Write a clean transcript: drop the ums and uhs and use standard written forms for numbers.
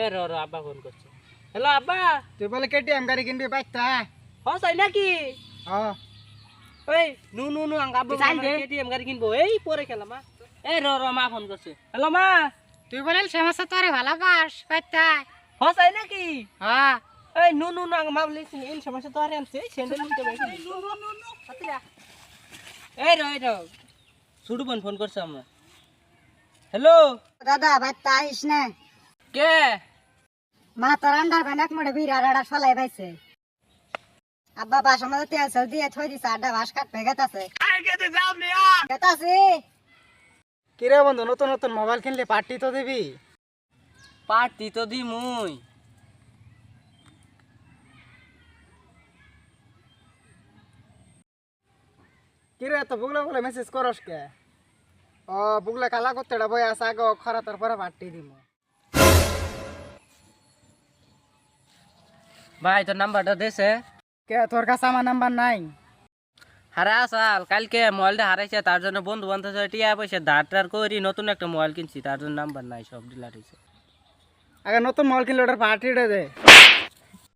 এ র আব্বা ফোন করছে। হ্যালো আব্বা। তুই বলে কেটিএম গাড়ি কিনবি বাইকটা? তাই নাকি? ওই নু আব্বা কেটিএম গাড়ি কিনবো, এই পরে খেলা মা। এ র মা ফোন করছে। হ্যালো মা। তুই বলে সমস্যা তোরে ভালো পাস বাইকটা? তাই নাকি? হ্যাঁ এই নু মা বলেছি এই সমস্যা তো আর আনছে স্যান্ডেল নিতে বাইক। এই র ছুটু বোন ফোন করছে আমরা। হ্যালো দাদা বাইকটা আইস না কে? মা তোর আন্ডার বানাক মোড়ে বিরা রাডা ফলাই পাইছে। আব্বা বাসা মধ্যে তেল সেল দিয়ে থই দিছে, আড্ডা বাস কাটবে গেতাছে গেতাছে। কিরে বন্ধু, নতুন নতুন মোবাইল কিনলে পার্টি তো দিবি? পার্টি তো দি মুই। কিরে এত বুগলা বুগলা মেসেজ করস কে? ও বুগলা কালা করতে বই আসা গো খরা, তারপরে পার্টি দিব। ভাই তোর নাম্বারটা দেছে? কে তোর কাছে আমার নাম্বার নাই? হারা আসাল কালকে মোবাইলটা হারাইছে, তার জন্য বন্ধু বান্ধব টিয়া পয়সা ধার করি নতুন একটা মোবাইল কিনছি, তার জন্য নাম্বার নাই, সব ডিলার হয়েছে। আগে নতুন মোবাইল কিনলে ওটার পার্টিটা দে।